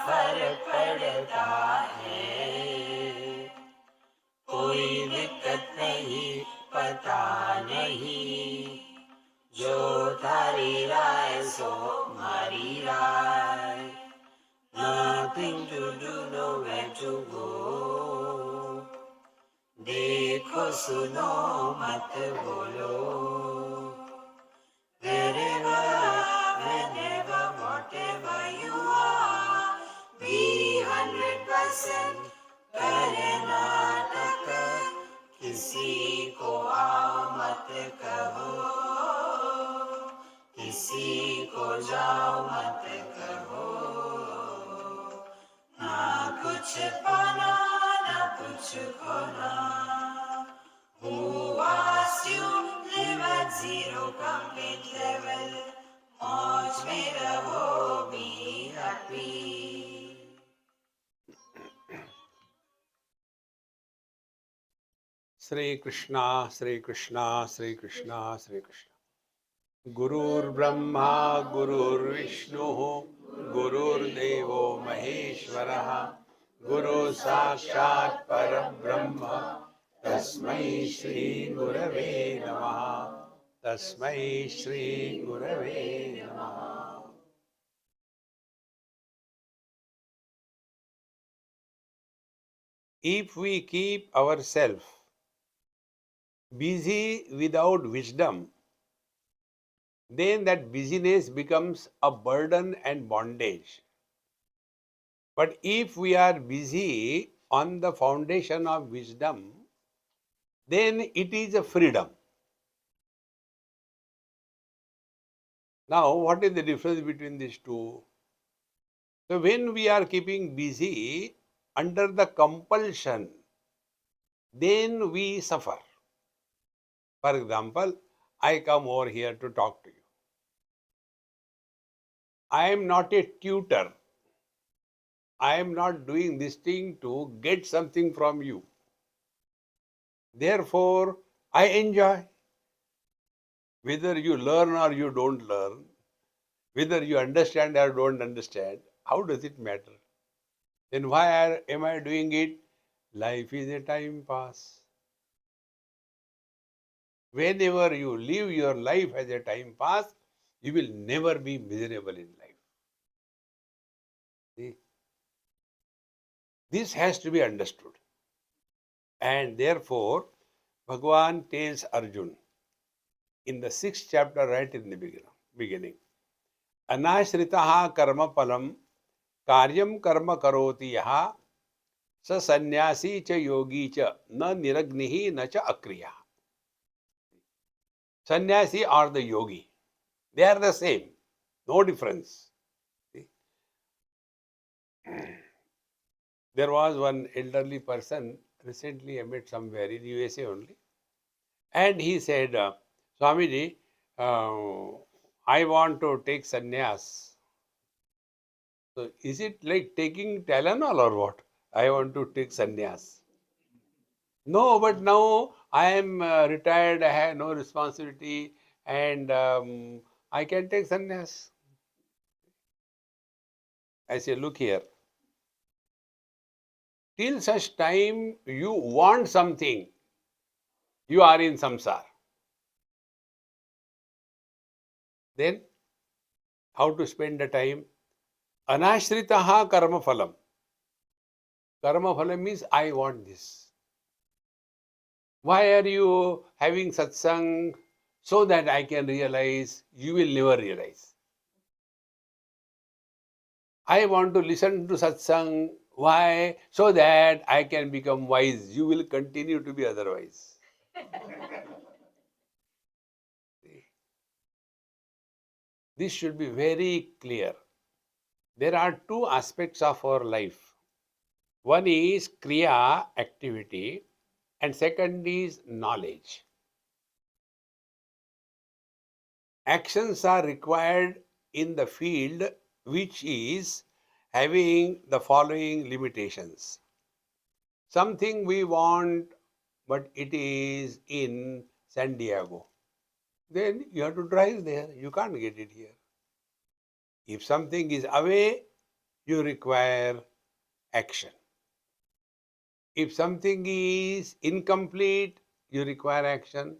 फर्क पड़ता है, कोई दिक्कत नहीं, पता नहीं, जो थारी राय सो मारी राय, nothing to do, nowhere to go, देखो सुनो मत बोलो, wherever, whenever, whatever you are, be 100% करे नाटक, किसी को आओ मत कहो, किसी को जाओ मत कहो, ना कुछ पाना ना कुछ खोना, who asked you live at zero complete level, मौज में रहो, be happy. Sri Krishna, Sri Krishna, Sri Krishna, Sri Krishna. Gurur Brahma, Gurur Vishnu, Gurur Devo Maheshwaraha, Guru Sakshat Parabrahma, Tasmai Shri Gurave Namaha, Tasmai Shri Gurave Namaha. If we keep ourselves busy without wisdom, then that busyness becomes a burden and bondage. But if we are busy on the foundation of wisdom, then it is a freedom. Now, what is the difference between these two? So, when we are keeping busy under the compulsion, then we suffer. For example, I come over here to talk to you. I am not a tutor. I am not doing this thing to get something from you. Therefore, I enjoy. Whether you learn or you don't learn, whether you understand or don't understand, how does it matter? Then why am I doing it? Life is a time pass. Whenever you live your life as a time pass, you will never be miserable in life. See? This has to be understood. And therefore, Bhagavan tells Arjun in the 6th chapter, right in the beginning, Anashritaha karma palam karyam karma karoti yaha स सन्यासी च योगी च न निरग्नि न च अक्रिया. Sannyasi or the yogi, they are the same, no difference. See? There was one elderly person recently I met somewhere in USA only, and he said, Swamiji, I want to take sannyas. So is it like taking Tylenol or what? I want to take sannyas. No, but now I am retired, I have no responsibility, and I can take sannyas. I say, look here, till such time you want something, you are in samsara. Then, how to spend the time? Anashritaha karma phalam. Karma phalam means I want this. Why are you having satsang? So that I can realize, you will never realize. I want to listen to satsang. Why? So that I can become wise. You will continue to be otherwise. This should be very clear. There are two aspects of our life. One is kriya, activity, and second is knowledge. Actions are required in the field which is having the following limitations. Something we want, but it is in San Diego. Then you have to drive there. You can't get it here. If something is away, you require action. If something is incomplete, you require action.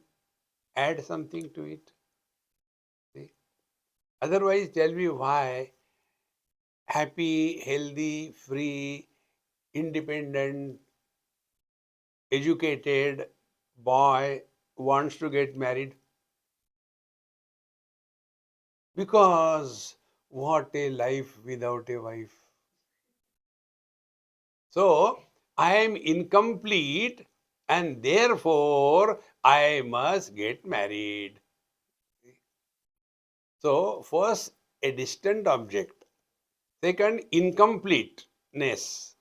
Add something to it. See? Otherwise, tell me why happy, healthy, free, independent, educated boy wants to get married? Because what a life without a wife. So I am incomplete and therefore I must get married. So, first, a distant object. Second, incompleteness.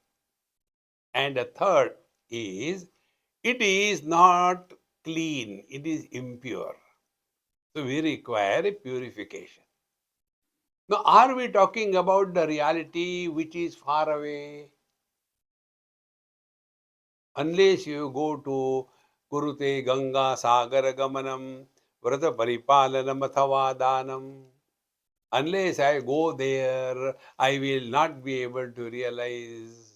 And the third is it is not clean, it is impure. So, we require a purification. Now, are we talking about the reality which is far away? Unless you go to Kurute Ganga Sagar Gamanam Vrata Paripalanam Athava Danam. Unless I go there, I will not be able to realize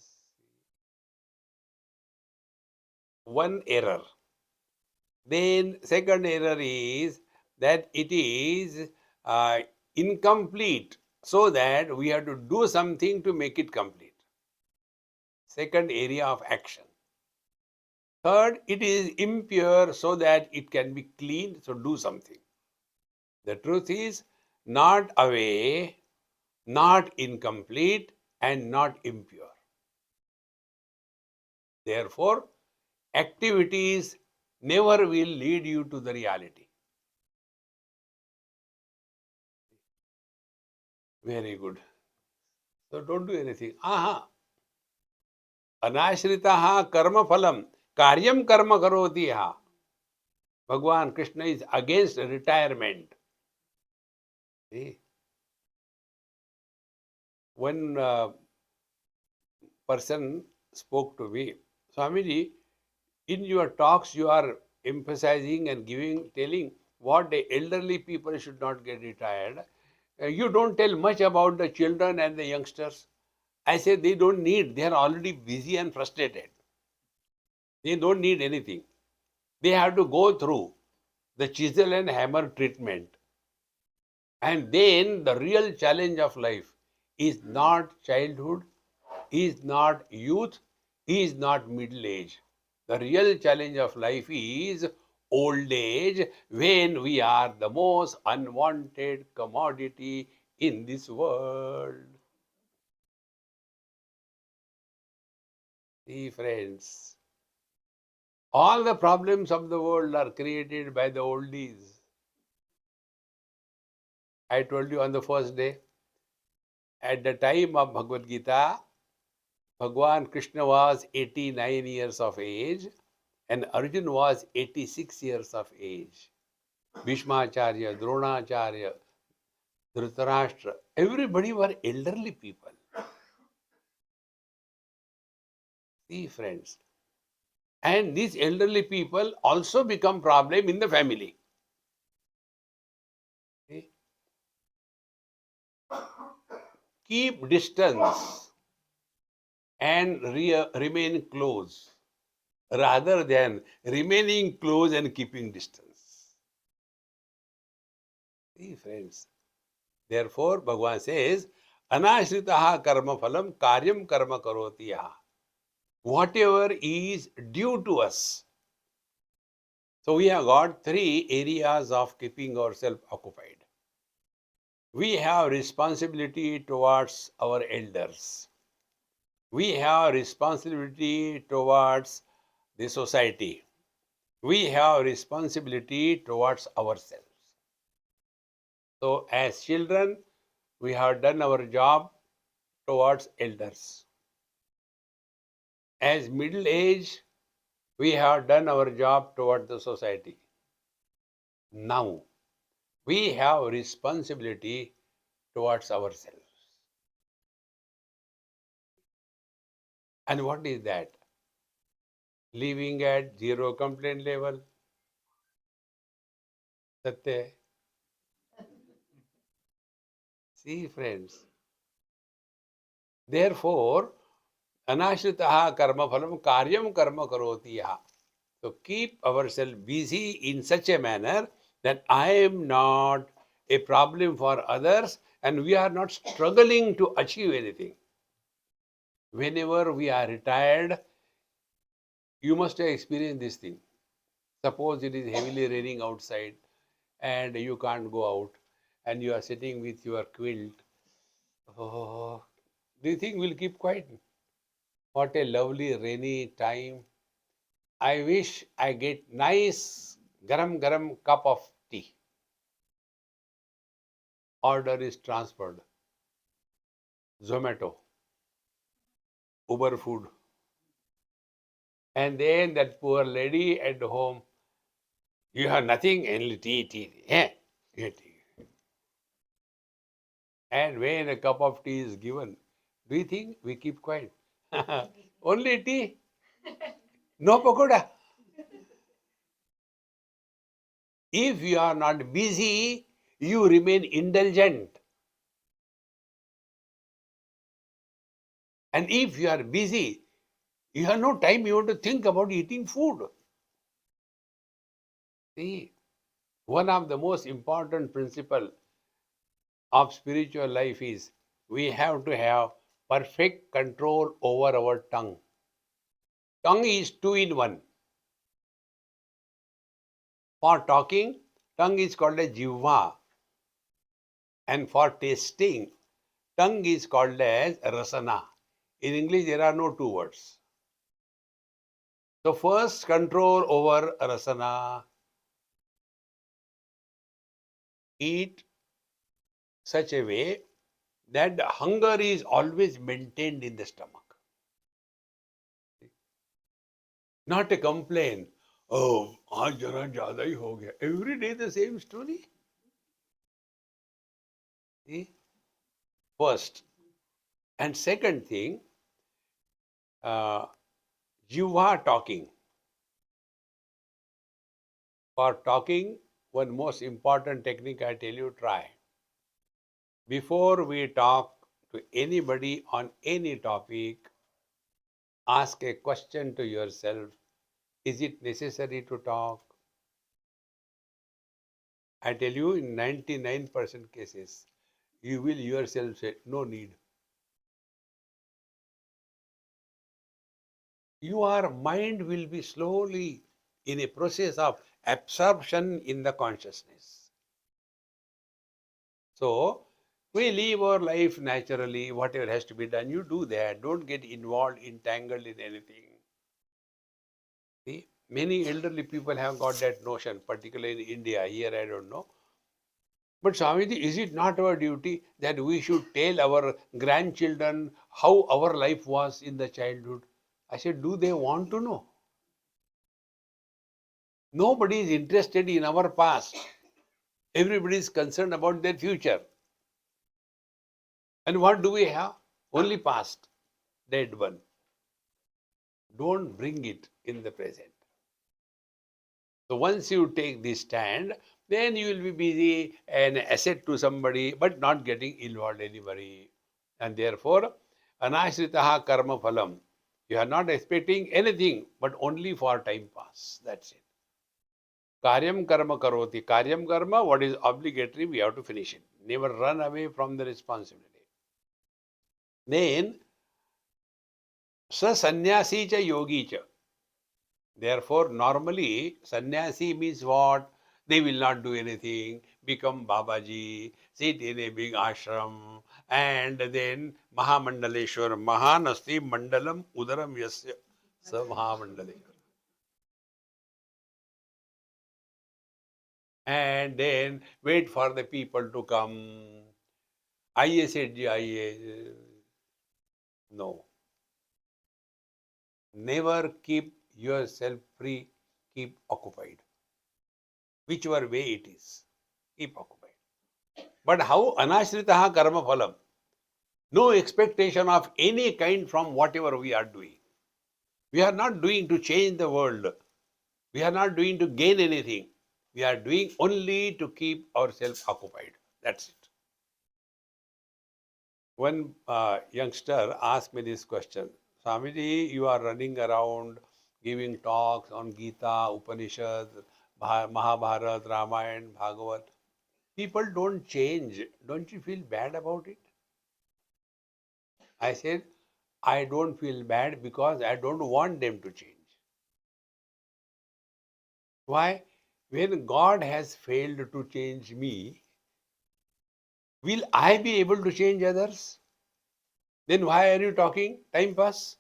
one error. Then second error is that it is uh, incomplete, so that we have to do something to make it complete. Second area of action. Third, it is impure, so that it can be cleaned, so do something. The truth is not away, not incomplete, and not impure. Therefore, activities never will lead you to the reality. Very good. So don't do anything. Aha. Anashritaha karma phalam. Karyam karma karoti ha. Bhagwan Krishna is against retirement. See? One person spoke to me, Swamiji, in your talks you are emphasizing and telling what the elderly people should not get retired. You don't tell much about the children and the youngsters. I say they don't need, they are already busy and frustrated. They don't need anything. They have to go through the chisel and hammer treatment. And then the real challenge of life is not childhood, is not youth, is not middle age. The real challenge of life is old age, when we are the most unwanted commodity in this world. See, friends, all the problems of the world are created by the oldies. I told you on the first day, at the time of Bhagavad Gita, Bhagwan Krishna was 89 years of age and Arjun was 86 years of age. Bhishmacharya, Dronacharya, Dhritarashtra, everybody were elderly people. See, friends. And these elderly people also become problem in the family. See? Keep distance and remain close rather than remaining close and keeping distance. See, friends. Therefore, Bhagavan says, Anashritaha karma phalam karyam karma karoti yaha. Whatever is due to us. So we have got three areas of keeping ourselves occupied. We have responsibility towards our elders. We have responsibility towards the society. We have responsibility towards ourselves. So as children, we have done our job towards elders. As middle age, we have done our job toward the society. Now, we have responsibility towards ourselves. And what is that? Living at zero complaint level. Satya. See, friends, Therefore, anashritaha karma phalam karyam karma karoti yaha. So keep ourselves busy in such a manner that I am not a problem for others and we are not struggling to achieve anything. Whenever we are retired, you must have experienced this thing. Suppose it is heavily raining outside and you can't go out and you are sitting with your quilt. Oh, do you think we'll keep quiet? What a lovely rainy time. I wish I get nice garam garam cup of tea. Order is transferred. Zomato, Uber food. And then that poor lady at home, you have nothing, only tea. Get tea. And when a cup of tea is given, do you think we keep quiet? Only tea, no pakoda. If you are not busy, you remain indulgent. And if you are busy, you have no time even to think about eating food. See, one of the most important principles of spiritual life is we have to have perfect control over our tongue. Tongue is two in one. For talking, tongue is called a jivva. And for tasting, tongue is called as rasana. In English, there are no two words. So first, control over rasana. Eat such a way that hunger is always maintained in the stomach. Not a complaint. Oh, आज जरा ज़्यादा ही हो गया. Every day the same story. See? First. And second thing, Jivha talking. For talking, one most important technique I tell you, try. Before we talk to anybody on any topic, ask a question to yourself. Is it necessary to talk? I tell you, in 99% cases, you will yourself say, no need. Your mind will be slowly in a process of absorption in the consciousness. So, we live our life naturally, whatever has to be done, you do that. Don't get involved, entangled in anything. See, many elderly people have got that notion, particularly in India. Here, I don't know. But Swamiji, is it not our duty that we should tell our grandchildren how our life was in the childhood? I said, do they want to know? Nobody is interested in our past. Everybody is concerned about their future. And what do we have? Only past, dead one. Don't bring it in the present. So once you take this stand, then you will be busy and asset to somebody, but not getting involved anybody. And therefore, anashritaha karma phalam. You are not expecting anything, but only for time pass. That's it. Karyam karma karoti. Karyam karma, what is obligatory, we have to finish it. Never run away from the responsibility. Then, sa sannyasi cha yogi cha. Therefore, normally, sannyasi means what? They will not do anything, become Babaji, sit in a big ashram, and then Mahamandaleshwar, Mahanasti Mandalam Udaram Yasya Sa Mahamandaleshwar. And then wait for the people to come. I said, no. Never keep yourself free, keep occupied. Whichever way it is, keep occupied. But how anashritaha karma phalam? No expectation of any kind from whatever we are doing. We are not doing to change the world. We are not doing to gain anything. We are doing only to keep ourselves occupied. That's it. one youngster asked me this question. Swamiji, you are running around giving talks on Gita, Upanishad, Mahabharata, Ramayana, Bhagavat. People don't change. Don't you feel bad about it? I said, I don't feel bad because I don't want them to change. Why? When God has failed to change me, will I be able to change others? Then why are you talking? Time pass.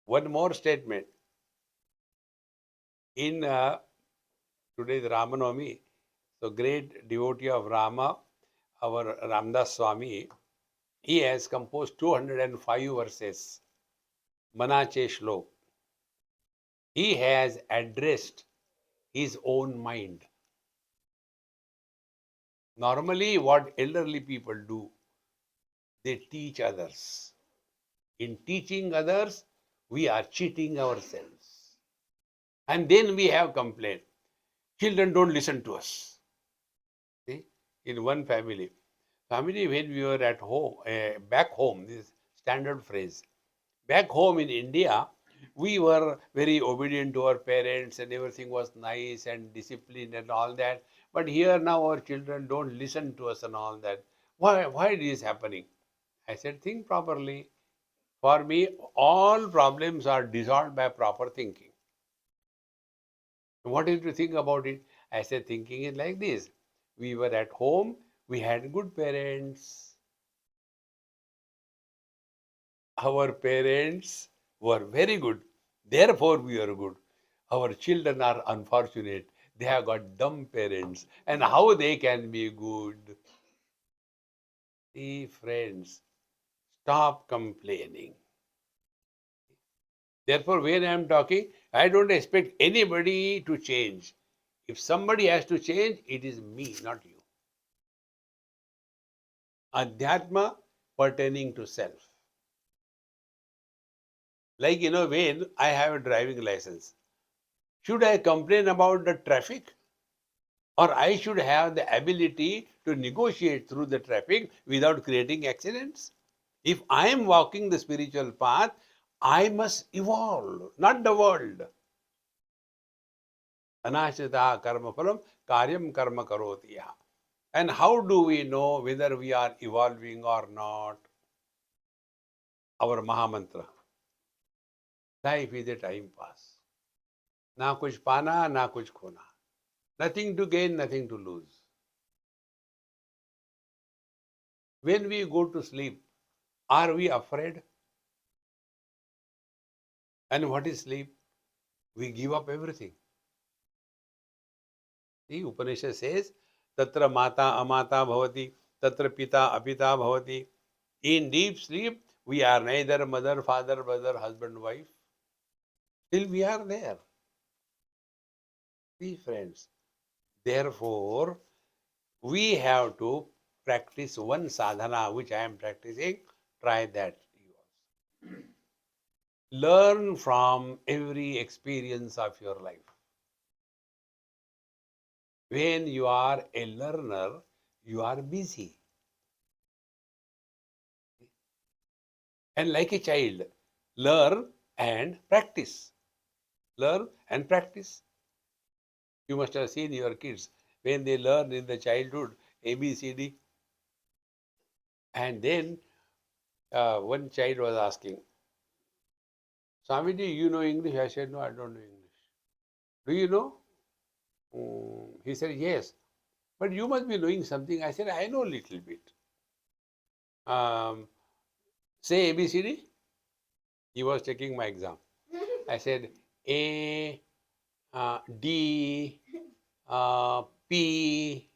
One more statement. In today's Ramanavami, so great devotee of Rama, our Ramdas Swami, he has composed 205 verses, Manache Shlok. He has addressed his own mind. Normally, what elderly people do, they teach others. In teaching others, we are cheating ourselves. And then we have complaint. Children don't listen to us. See, in one family, when we were at home, back home, this standard phrase, back home in India, we were very obedient to our parents and everything was nice and disciplined and all that. But here now our children don't listen to us and all that. Why it is happening? I said, think properly. For me, all problems are dissolved by proper thinking. What is to think about it? I said, thinking is like this. We were at home, we had good parents. Our parents were very good. Therefore, we are good. Our children are unfortunate. They have got dumb parents. And how they can be good? See, friends, stop complaining. Therefore, when I am talking, I don't expect anybody to change. If somebody has to change, it is me, not you. Adhyatma pertaining to self. Like, when I have a driving license, should I complain about the traffic? Or I should have the ability to negotiate through the traffic without creating accidents? If I am walking the spiritual path, I must evolve, not the world. Anashita karma phalam karyam karma karoti yaha. And how do we know whether we are evolving or not? Our Mahamantra. Life is a time pass. Na kuch pana, na kuch khona. Nothing to gain, nothing to lose. When we go to sleep, are we afraid? And what is sleep? We give up everything. The Upanishad says, Tatra mata amata bhavati, Tatra pita apita bhavati. In deep sleep, we are neither mother, father, brother, husband, wife. Still we are there. See, friends. Therefore, we have to practice one sadhana which I am practicing. Try that. Learn from every experience of your life. When you are a learner, you are busy. And like a child, learn and practice. Learn and practice. You must have seen your kids when they learn in the childhood ABCD. And then one child was asking, Swamiji, you know English? I said, no, I don't know English. Do you know? He said, yes. But you must be knowing something. I said, I know a little bit. Um, say ABCD. He was taking my exam. I said, A, D, P,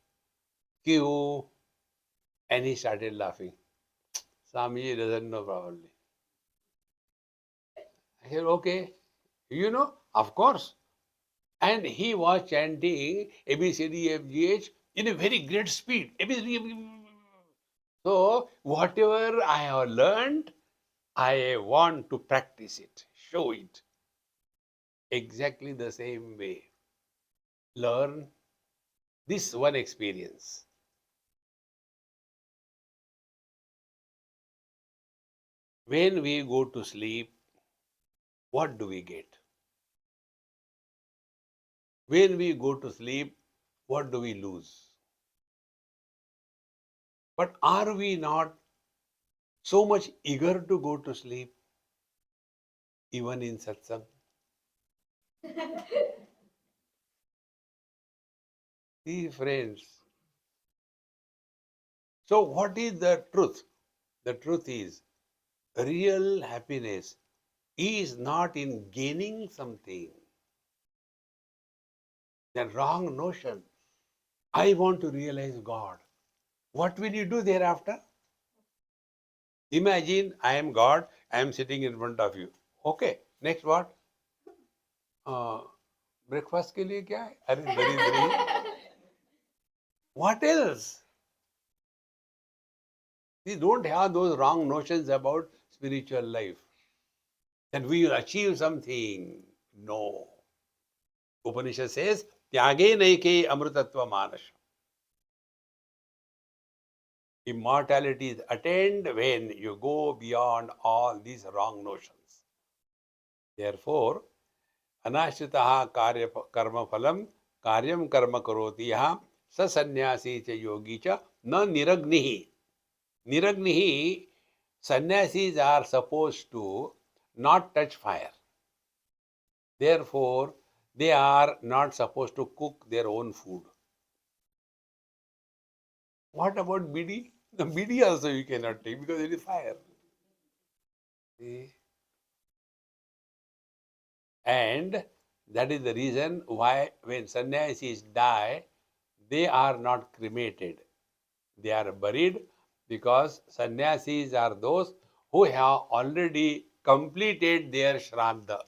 Q, and he started laughing. Swamiji doesn't know probably. I said, okay, you know, of course. And he was chanting ABCDFGH in a very great speed. ABCD. So, whatever I have learned, I want to practice it, show it. Exactly the same way. Learn this one experience. When we go to sleep, what do we get? When we go to sleep, what do we lose? But are we not so much eager to go to sleep, even in satsang? See, friends. So, what is the truth? The truth is, real happiness is not in gaining something. The wrong notion. I want to realize God. What will you do thereafter? Imagine I am God, I am sitting in front of you. Okay, next what? Breakfast के लिए क्या है? अरे दरिद्री. What else? We don't have those wrong notions about spiritual life. That we will achieve something. No. Upanishad says, त्यागे नैके amrutatva manas. Immortality is attained when you go beyond all these wrong notions. Therefore, अनाश्रितः कार्य कर्म फलम कार्यम कर्म करोति यः स सन्यासी च योगी च न निरग्निः. Niragnihi, sannyasis are supposed to not touch fire. Therefore, they are not supposed to cook their own food. What about bidi? The bidi also you cannot take because it is fire. See? And that is the reason why when sannyasis die, they are not cremated. They are buried because sannyasis are those who have already completed their shraddha.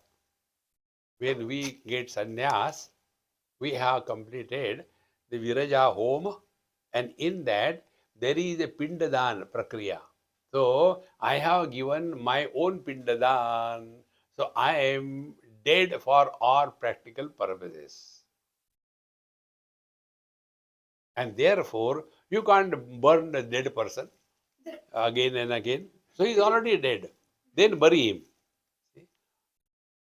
When we get sannyas, we have completed the Viraja home, and in that there is a Pindadan Prakriya. So I have given my own Pindadan. So I am dead for all practical purposes. And therefore, you can't burn a dead person again and again. So he is already dead. Then bury him. See?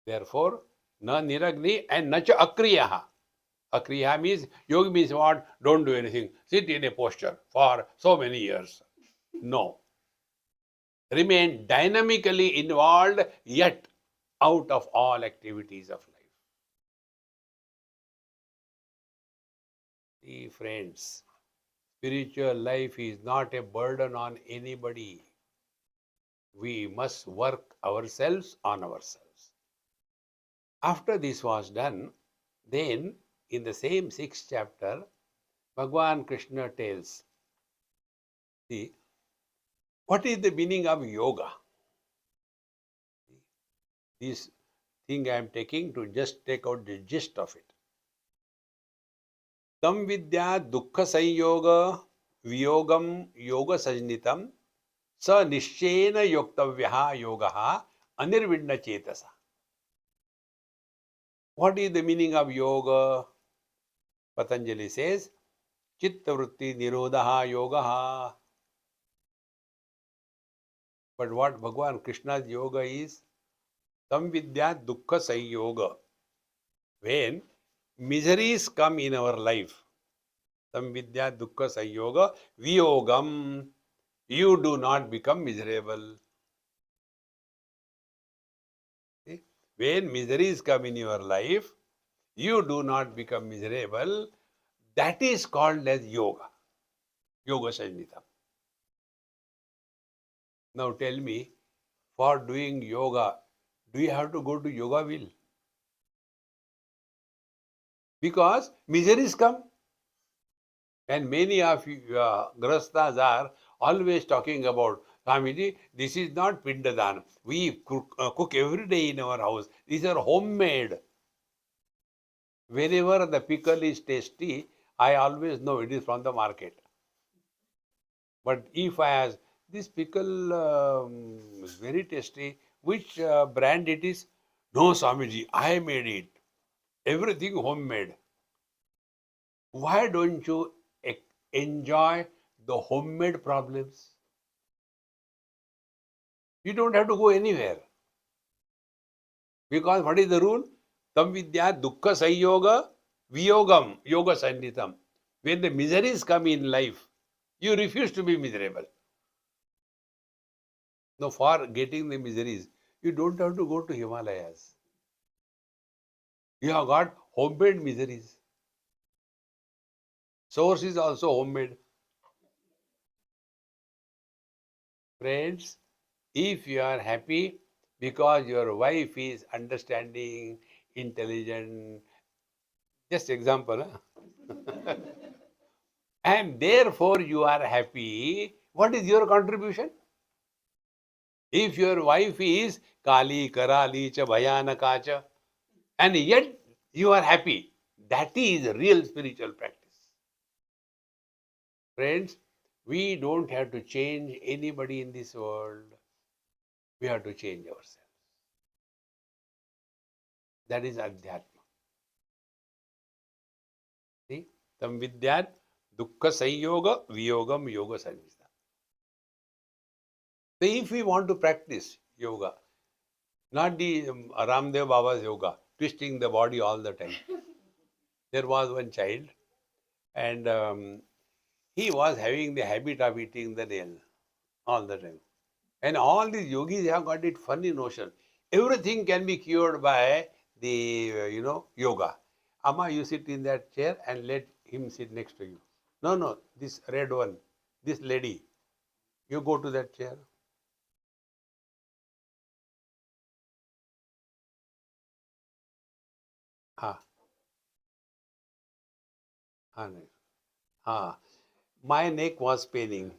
Therefore, na niragni and nacha akriyaha. Akriya means, yoga means what? Don't do anything. Sit in a posture for so many years. No. Remain dynamically involved yet out of all activities of life. See, friends, spiritual life is not a burden on anybody. We must work ourselves on ourselves. After this was done, then in the same sixth chapter, Bhagwan Krishna tells, see, what is the meaning of yoga? This thing I am taking to just take out the gist of it. Tam vidya dukkha sanyoga viyogam yoga sajnitam sa nishchena yoktavyaha yogaha anirvidna chetasa. What is the meaning of yoga? Patanjali says, chitta vritti nirodha yogaha. But what Bhagwan Krishna's yoga is? Tam vidya dukkha sanyoga. When miseries come in our life, tam vidya dukkha sanyoga viyogam, you do not become miserable. See? When miseries come in your life, you do not become miserable. That is called as yoga, yoga sanjitam. Now tell me, for doing yoga, do you have to go to yoga will? Because miseries come. And many of you grastas are always talking about, Swamiji, this is not Pindadan. We cook every day in our house. These are homemade. Whenever the pickle is tasty, I always know it is from the market. But if I ask, this pickle is very tasty, which brand it is? No, Swamiji, I made it. Everything homemade. Why don't you enjoy the homemade problems? You don't have to go anywhere. Because what is the rule? Tam vidya dukkha sanyoga viyogam yoga sannitam. When the miseries come in life, you refuse to be miserable. Now, for getting the miseries, you don't have to go to Himalayas. You have got homemade miseries. Source is also homemade. Friends, if you are happy because your wife is understanding, intelligent, just example, huh? And therefore you are happy, what is your contribution? If your wife is Kali, Karali, cha Bhayanaka cha, and yet you are happy, that is real spiritual practice. Friends, we don't have to change anybody in this world. We have to change ourselves. That is Adhyatma. See? Tam vidyat dukkha sanyoga viyogam yoga sanjita. So if we want to practice yoga, not the Ramdev Baba's yoga, twisting the body all the time. There was one child, and he was having the habit of eating the nail all the time. And all these yogis have got it funny notion. Everything can be cured by the, yoga. Amma, you sit in that chair and let him sit next to you. No, no, this red one, this lady, you go to that chair. Ah, ah, no. Ah, my neck was paining.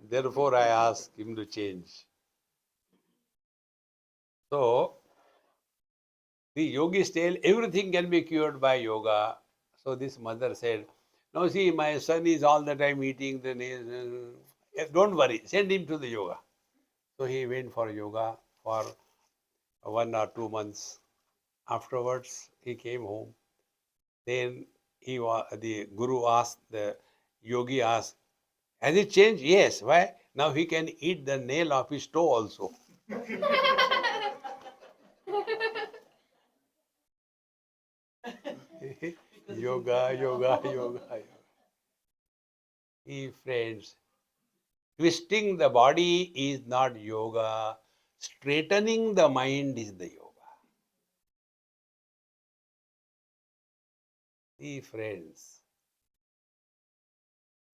Therefore, I asked him to change. So, the yogis tell everything can be cured by yoga. So, this mother said, now see, my son is all the time eating the nails. Don't worry, send him to the yoga. So, he went for yoga for 1 or 2 months. Afterwards, he came home. Then the guru asked, the yogi asked, has it changed? Yes. Why? Now he can eat the nail of his toe also. Yoga, yoga, yoga. Friends, twisting the body is not yoga. Straightening the mind is the yoga. Friends.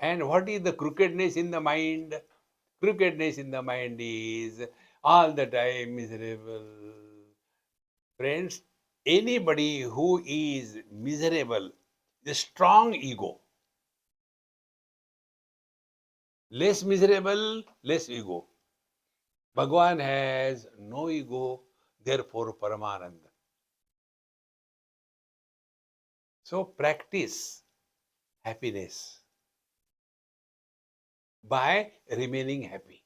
And what is the crookedness in the mind? Crookedness in the mind is all the time miserable. Friends, anybody who is miserable, the strong ego. Less miserable, less ego. Bhagwan has no ego, therefore Paramananda. So practice happiness by remaining happy.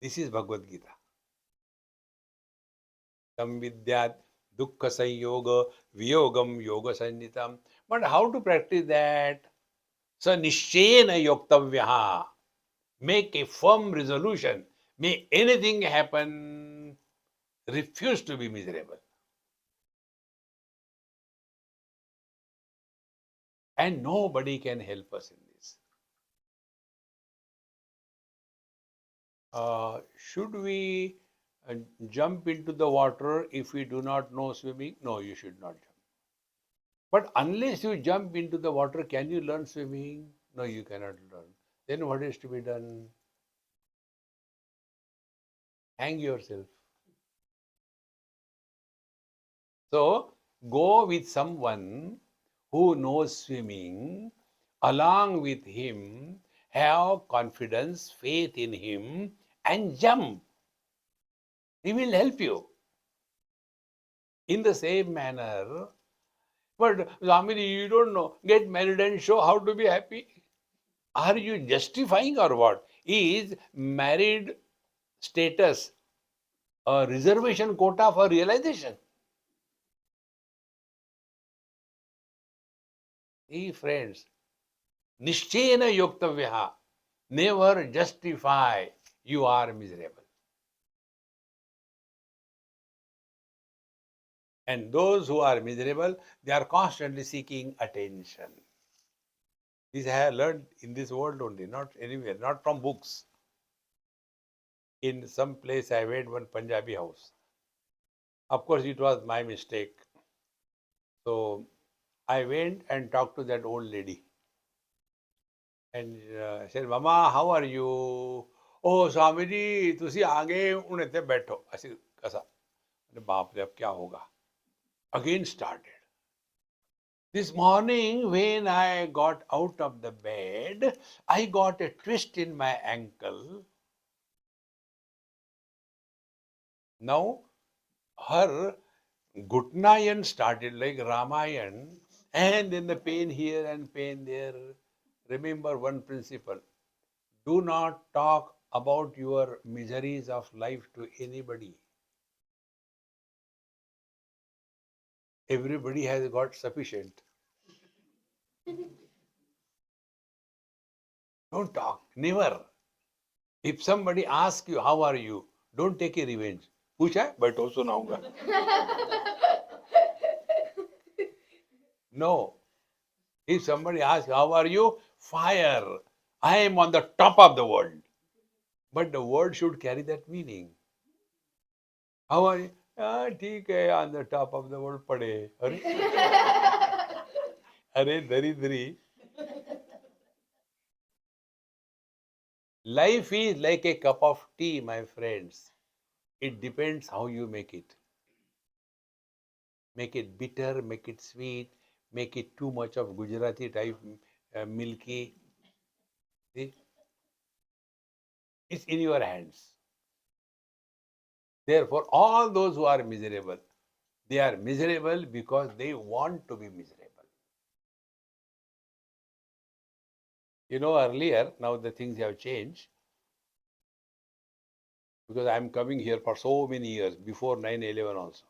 This is Bhagavad Gita. Tam vidyat dukkha sanyoga viyogam yoga sannitam. But how to practice that? So nishchena yoktavyaha. Make a firm resolution. May anything happen, refuse to be miserable. And nobody can help us in this. Should we jump into the water if we do not know swimming? No, you should not jump. But unless you jump into the water, can you learn swimming? No, you cannot learn. Then what is to be done? Hang yourself. So go with someone who knows swimming, along with him, have confidence, faith in him, and jump. He will help you. In the same manner, but Swamini, you don't know, get married and show how to be happy. Are you justifying or what? Is married status a reservation quota for realization? Friends, nishchena yoktavyaha. never justify you are miserable. And those who are miserable, they are constantly seeking attention. This I have learned in this world only, not anywhere, not from books. In some place I went one Punjabi house. Of course, it was my mistake. So I went and talked to that old lady. And said, Mama, how are you? Oh, Swamiji, तुसी आगे उन्हें ते बैठो ऐसे कसा अरे बाप रे अब क्या होगा again started. This morning when I got out of the bed, I got a twist in my ankle. Now her Gutnayan started like Ramayan, and then the pain here and pain there. Remember one principle: do not talk about your miseries of life to anybody. Everybody has got sufficient. Don't talk, never. If somebody asks you, how are you? Don't take a revenge. पूछा है बैठो सुनाऊंगा. No. If somebody asks, how are you? Fire. I am on the top of the world. But the word should carry that meaning. How are you? ठीक है, on the top of the world पड़े. अरे दरिद्री. Life is like a cup of tea, my friends. It depends how you make it. Make it bitter, make it sweet, make it too much of Gujarati type milky. See? It's in your hands. Therefore, all those who are miserable, they are miserable because they want to be miserable. You know, earlier, now the things have changed because I am coming here for so many years, before 9/11 also.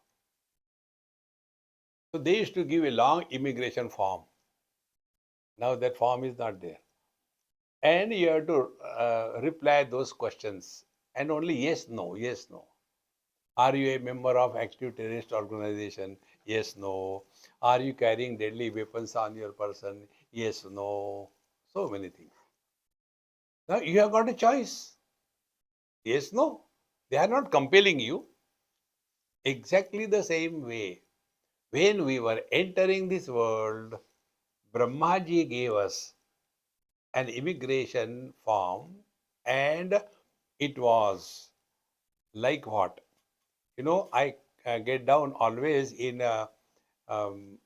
So they used to give a long immigration form. Now that form is not there. And you have to reply those questions. And only yes, no, yes, no. Are you a member of active terrorist organization? Yes, no. Are you carrying deadly weapons on your person? Yes, no. So many things. Now you have got a choice. Yes, no. They are not compelling you. Exactly the same way. When we were entering this world, Brahmaji gave us an immigration form, and it was like what? You know, I get down always in um,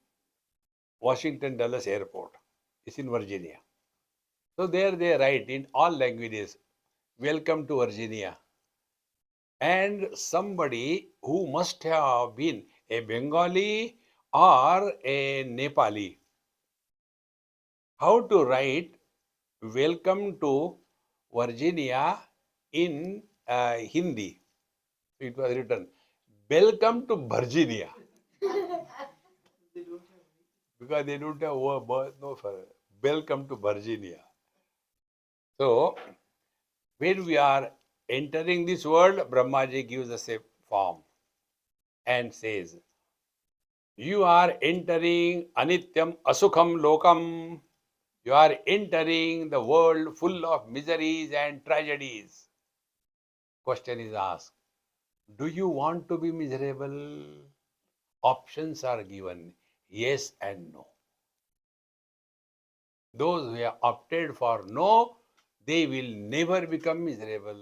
Washington Dulles Airport. It's in Virginia. So there they write in all languages, welcome to Virginia. And somebody who must have been a Bengali or a Nepali, how to write welcome to Virginia in Hindi. It was written, welcome to Virginia. Because they don't have no further. Welcome to Virginia. So, when we are entering this world, Brahmaji gives us a form and says, you are entering Anityam Asukham Lokam. You are entering the world full of miseries and tragedies. Question is asked, do you want to be miserable? Options are given, yes and no. Those who have opted for no, they will never become miserable.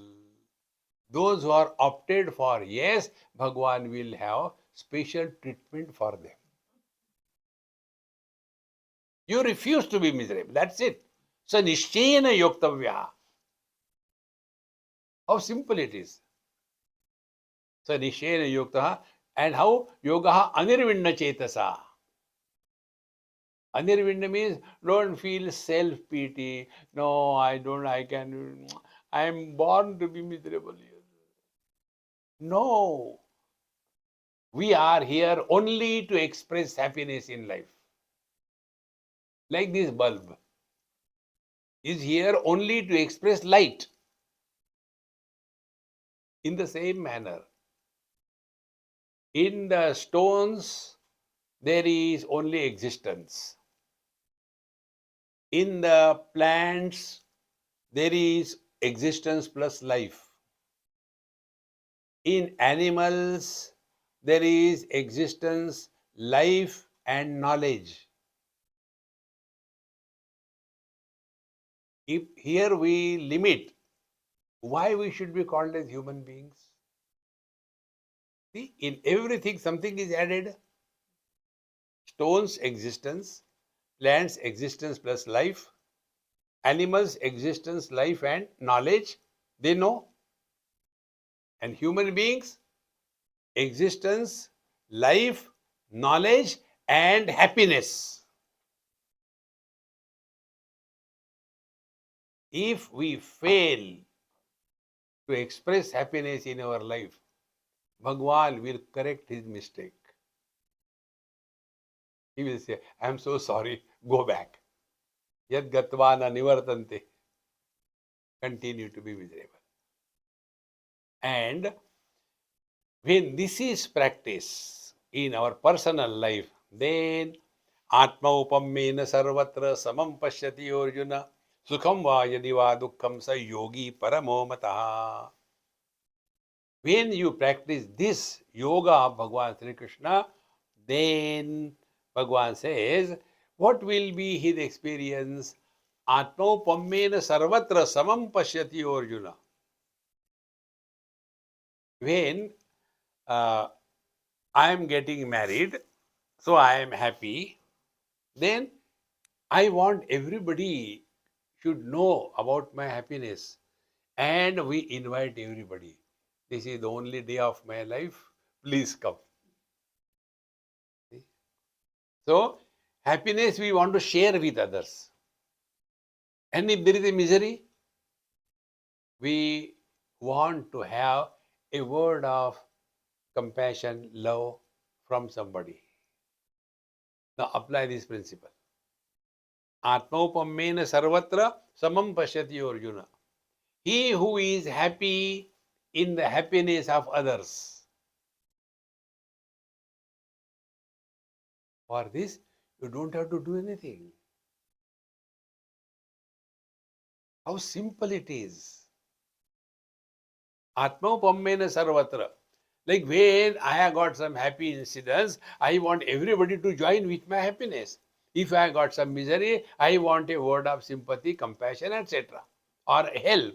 Those who are opted for yes, Bhagwan will have special treatment for them. You refuse to be miserable. That's it. So nishchena yoktavya. How simple it is. So nishchena yoktaha, and how yogaha anirvinna chetasa. Anirvinna means don't feel self-pity. No, I don't, I am born to be miserable. No. We are here only to express happiness in life. Like this bulb. is here only to express light. In the same manner, in the stones, there is only existence. In the plants, there is existence plus life. In animals, there is existence, life, and knowledge. If here we limit, why we should be called as human beings? See, in everything something is added. Stones existence, plants existence plus life, animals existence, life, and knowledge, they know. And human beings existence, life, knowledge, and happiness. If we fail to express happiness in our life, Bhagwan will correct his mistake. He will say, I am so sorry, go back. Yad gatvana nivartante. Continue to be miserable. And when this is practiced in our personal life, then Atma upammena sarvatra samam pashyati Arjuna sukham va yadi va dukkham sa yogi paramo mataha. When you practice this yoga of Bhagwan Sri Krishna, then Bhagwan says, what will be his experience? Atmopammena sarvatra samam pashyati Arjuna. When I am getting married, so I am happy, then I want everybody should know about my happiness. And we invite everybody. This is the only day of my life. Please come. See? So, happiness we want to share with others. And if there is a misery, we want to have a word of compassion, love from somebody. Now apply this principle. Atmaupamena sarvatra samam pashyati Arjuna. He who is happy in the happiness of others. For this, you don't have to do anything. How simple it is. Atmaupamena sarvatra. Like when I have got some happy incidents, I want everybody to join with my happiness. If I got some misery, I want a word of sympathy, compassion, etc. or help.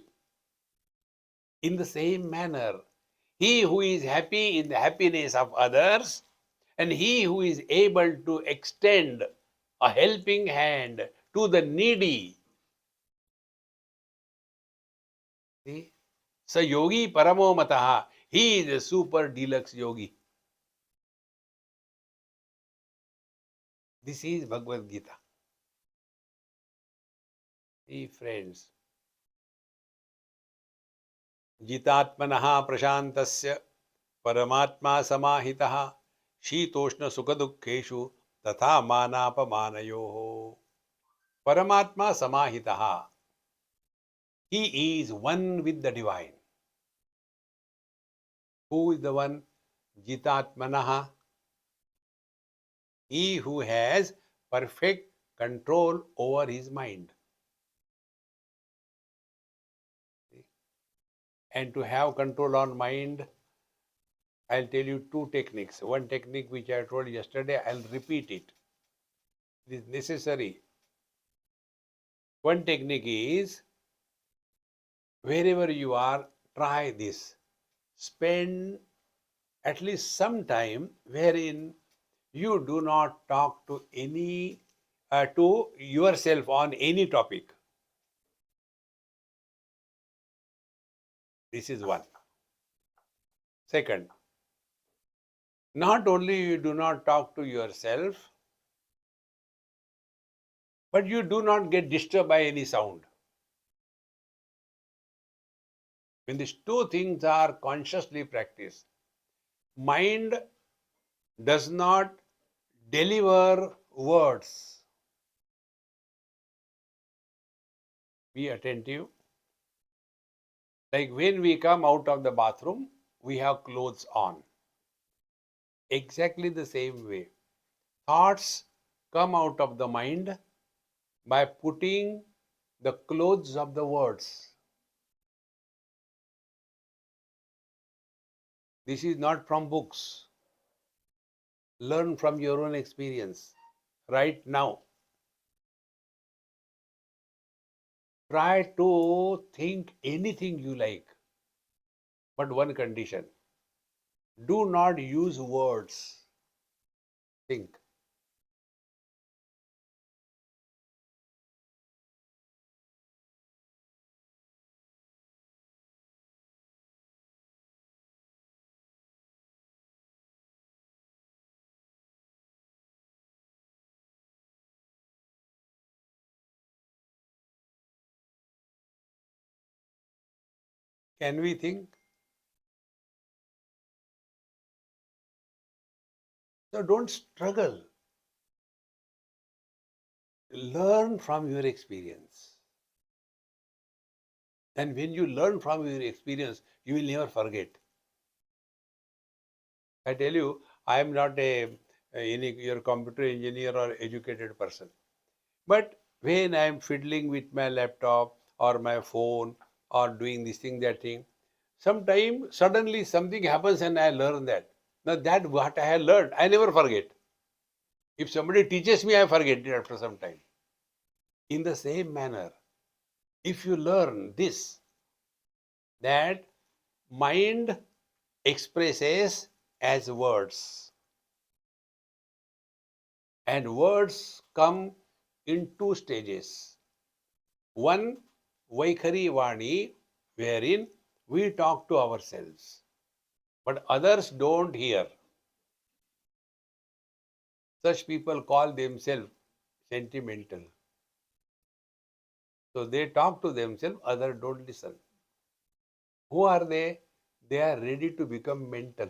In the same manner, he who is happy in the happiness of others and he who is able to extend a helping hand to the needy. See? Sa yogi paramo mataha. He is a super deluxe yogi. This is Bhagavad Gita. See, friends. जितात्मनः प्रशान्तस्य परमात्मा समाहितः शीतोष्ण सुखदुःखेषु तथा मानापमानयोः. Paramatma samahitaha. He is one with the divine. Who is the one? Jitatmanaha. He who has perfect control over his mind. And to have control on mind, I'll tell you two techniques. One technique which I told yesterday, I'll repeat it. It is necessary. One technique is, wherever you are, try this. Spend at least some time wherein you do not talk to to yourself on any topic. This is one. Second, not only you do not talk to yourself, but you do not get disturbed by any sound. When these two things are consciously practiced, mind does not deliver words. Be attentive. Like when we come out of the bathroom, we have clothes on. Exactly the same way. Thoughts come out of the mind by putting the clothes of the words. This is not from books. Learn from your own experience right now. Try to think anything you like, but one condition: do not use words. Think. Can we think? So don't struggle. Learn from your experience. And when you learn from your experience, you will never forget. I tell you, I am not any your computer engineer or educated person. But when I am fiddling with my laptop or my phone or doing this thing, that thing, sometime suddenly something happens and I learn that. Now that what I have learned, I never forget. If somebody teaches me, I forget it after some time. In the same manner, if you learn this, that mind expresses as words, and words come in two stages. One, Vaikhari Vani, wherein we talk to ourselves, but others don't hear. Such people call themselves sentimental. So they talk to themselves, others don't listen. Who are they? They are ready to become mental.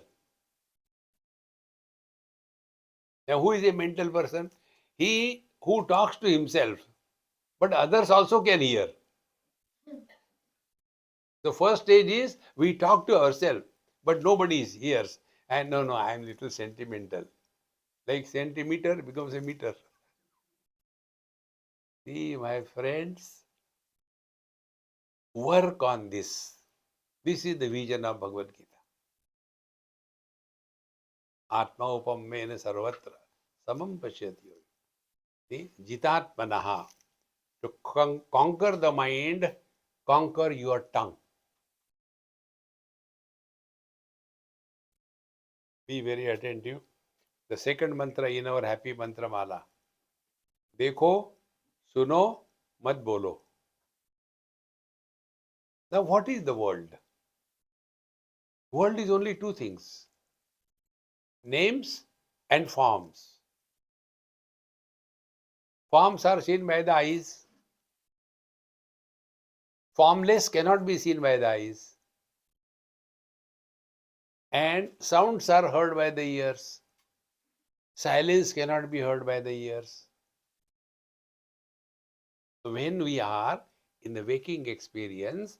Now, who is a mental person? He who talks to himself, but others also can hear. The first stage is we talk to ourselves, but nobody hears. And no, I am little sentimental. Like centimeter becomes a meter. See, my friends, work on this. This is the vision of Bhagavad Gita. Atma upamena sarvatra samam pashyati. See, jitatmanaha. To conquer the mind, conquer your tongue. Be very attentive. The second mantra in our happy mantra mala. देखो, सुनो, मत बोलो. Now, what is the world? World is only two things: names and forms. Forms are seen by the eyes. Formless cannot be seen by the eyes. And sounds are heard by the ears. Silence cannot be heard by the ears. So when we are in the waking experience,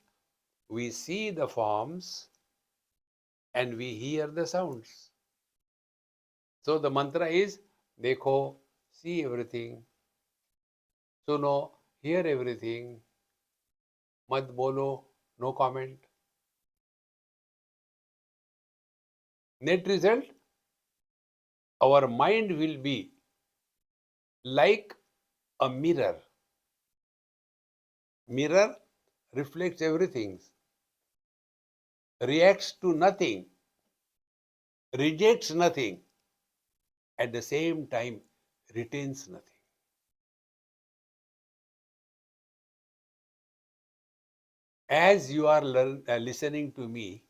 we see the forms and we hear the sounds. So the mantra is Dekho, see everything. Suno, hear everything. Mat bolo, no comment. Net result, our mind will be like a mirror. Mirror reflects everything, reacts to nothing, rejects nothing, at the same time retains nothing. As you are listening to me,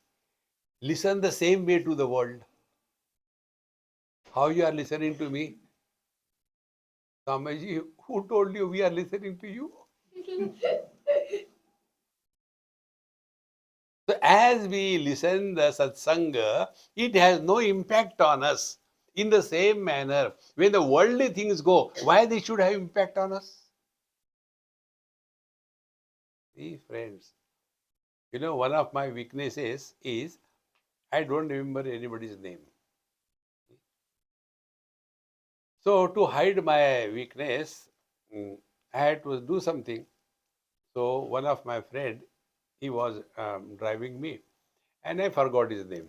listen the same way to the world. How you are listening to me? Samaji, who told you we are listening to you? So as we listen the satsanga, it has no impact on us. In the same manner, when the worldly things go, why they should have impact on us? See, friends, one of my weaknesses is I don't remember anybody's name. So to hide my weakness, I had to do something. So one of my friend, he was driving me, and I forgot his name.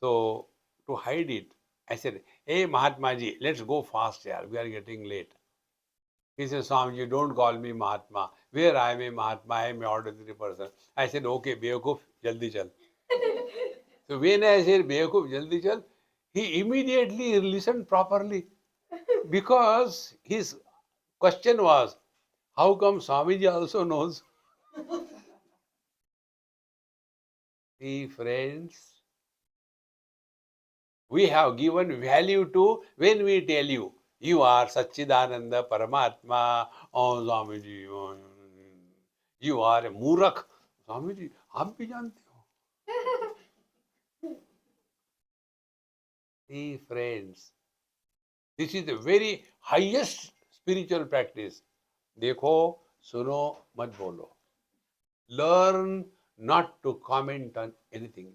So to hide it, I said, "Hey Mahatma ji, let's go fast, yaar. We are getting late." He said, "Swamiji, don't call me Mahatma. Where I am a Mahatma, I am an ordinary person." I said, "Okay, Bewakoof, jaldi chal." So when I said, "Bewakoof, jaldi chal," he immediately listened properly because his question was, how come Swamiji also knows? See, friends, we have given value to when we tell you, you are Satchidananda Paramatma, oh Swamiji, oh, you are a Murak. Swamiji, आप भी जानते हो. See, friends, this is the very highest spiritual practice. देखो, सुनो, मत बोलो. Learn not to comment on anything.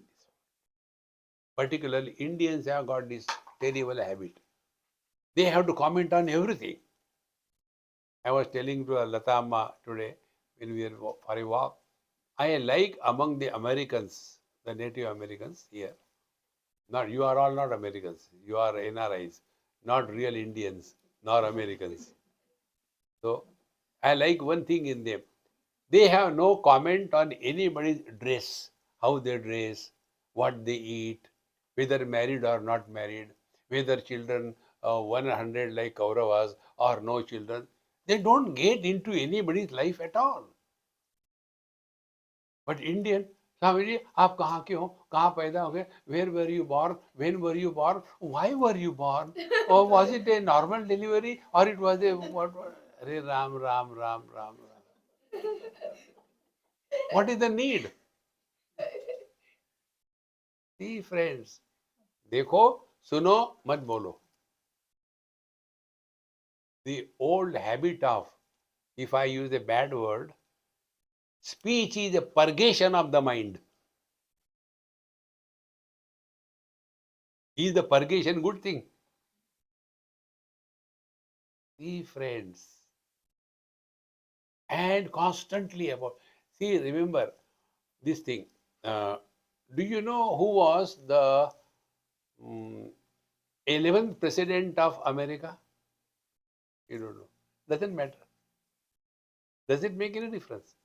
Particularly, Indians have got this terrible habit. They have to comment on everything. I was telling to Lata Amma today when we were for a walk. I like among the Americans, the Native Americans here. Not you are all not Americans. You are NRIs, not real Indians nor Americans. So I like one thing in them. They have no comment on anybody's dress, how they dress, what they eat, whether married or not married, whether children 100 like Kauravas or no children. They don't get into anybody's life at all. But Indian, Swamiji, आप कहाँ के हो? कहाँ पैदा हो गए? Where were you born? When were you born? Why were you born? Or was it a normal delivery or it was a what? Hare Ram, Ram, Ram, Ram, Ram. What is the need? See, friends, देखो, सुनो, मत बोलो. The old habit of, if I use a bad word, speech is a purgation of the mind. Is the purgation good thing? See, friends, and constantly about. See, remember this thing. Do you know who was the 11th president of America? You don't know. Doesn't matter. Does it make any difference?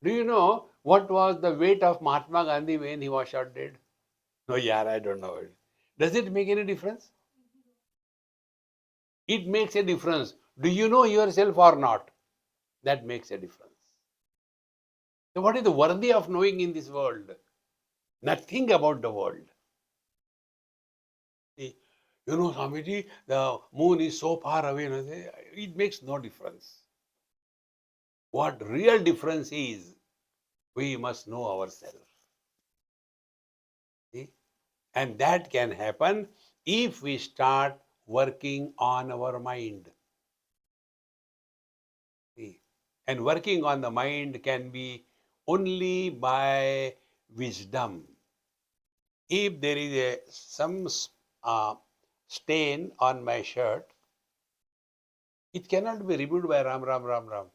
Do you know what was the weight of Mahatma Gandhi when he was shot dead? No, yeah, I don't know it. Does it make any difference? It makes a difference. Do you know yourself or not? That makes a difference. So, what is the worthy of knowing in this world? Nothing about the world. See, Swamiji, the moon is so far away. It makes no difference. What real difference is, we must know ourselves. See? And that can happen if we start working on our mind. See? And working on the mind can be only by wisdom. If there is some stain on my shirt, it cannot be removed by Ram, Ram, Ram, Ram.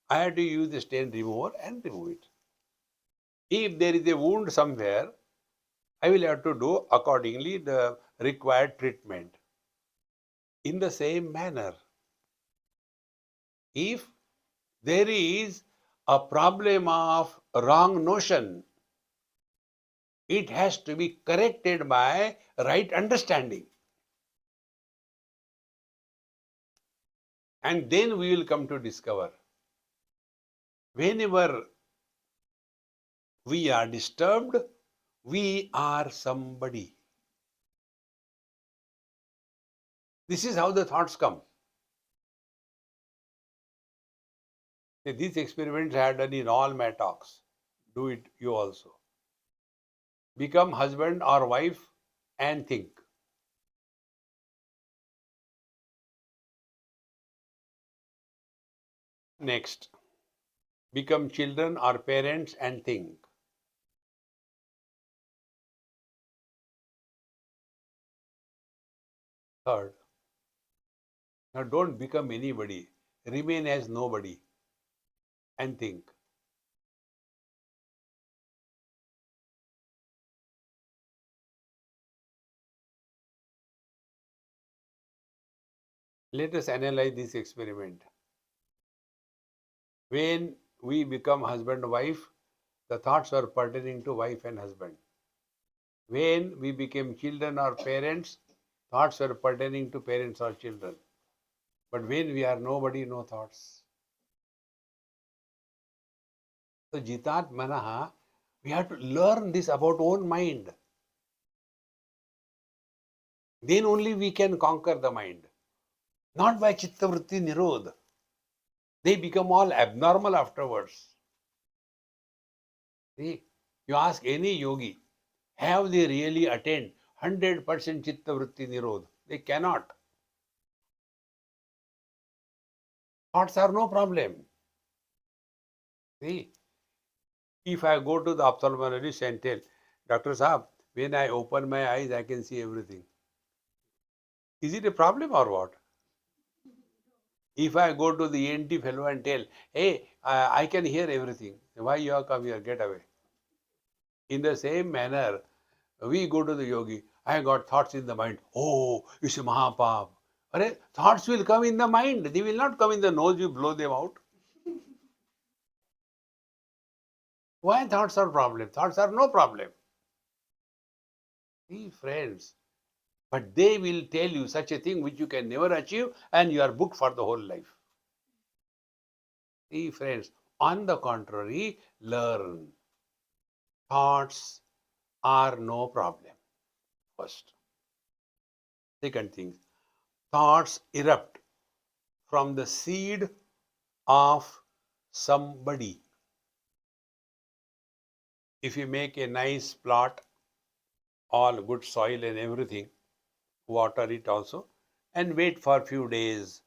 I have to use the stain remover and remove it. If there is a wound somewhere, I will have to do accordingly the required treatment. In the same manner, if there is a problem of wrong notion, it has to be corrected by right understanding. And then we will come to discover whenever we are disturbed, we are somebody. This is how the thoughts come. These experiments I have done in all my talks. Do it you also. Become husband or wife and think. Next. become children or parents and think. Third, now don't become anybody. Remain as nobody and think. Let us analyze this experiment. When we become husband and wife, the thoughts are pertaining to wife and husband. When we became children or parents, thoughts were pertaining to parents or children. But when we are nobody, no thoughts. So Jitat Manaha, we have to learn this about own mind. Then only we can conquer the mind. Not by Chittavritti Nirodh. They become all abnormal afterwards. See, you ask any yogi, have they really attained 100% Chittavritti Nirodh? They cannot. Thoughts are no problem. See, if I go to the ophthalmologist and tell, Dr. Saab, when I open my eyes, I can see everything. Is it a problem or what? If I go to the ENT fellow and tell, hey, I can hear everything. Why you have come here? Get away. In the same manner, we go to the yogi. I got thoughts in the mind. Oh, it's a Mahapap. Thoughts will come in the mind. They will not come in the nose. You blow them out. Why thoughts are problem? Thoughts are no problem. See, friends. But they will tell you such a thing which you can never achieve and you are booked for the whole life. See, friends. On the contrary, learn. Thoughts are no problem. First. Second thing, thoughts erupt from the seed of somebody. If you make a nice plot, all good soil and everything, water it also, and wait for a few days.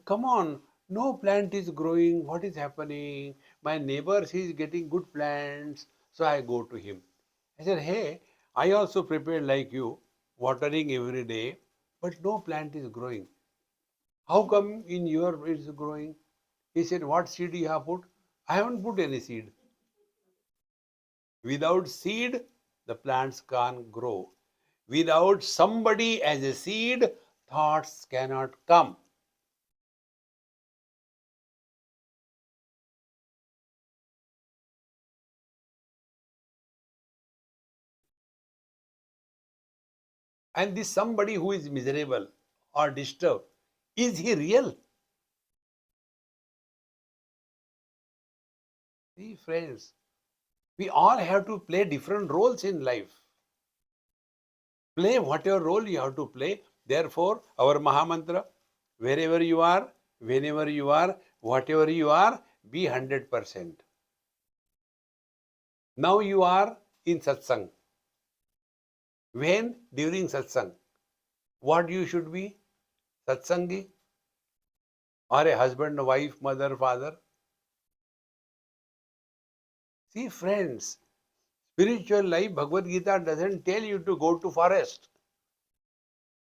Come on, no plant is growing. What is happening? My neighbor is getting good plants, so I go to him. I said, hey, I also prepared like you, watering every day, but no plant is growing. How come in your it's growing? He said, what seed you have put? I haven't put any seed. Without seed, the plants can't grow. Without somebody as a seed, thoughts cannot come. And this somebody who is miserable or disturbed, is he real? See, friends, we all have to play different roles in life. Play whatever role you have to play. Therefore, our Mahamantra, wherever you are, whenever you are, whatever you are, be 100%. Now you are in satsang. When? During satsang. What you should be? Satsangi? Or a husband, wife, mother, father? See, friends, spiritual life, Bhagavad Gita doesn't tell you to go to forest,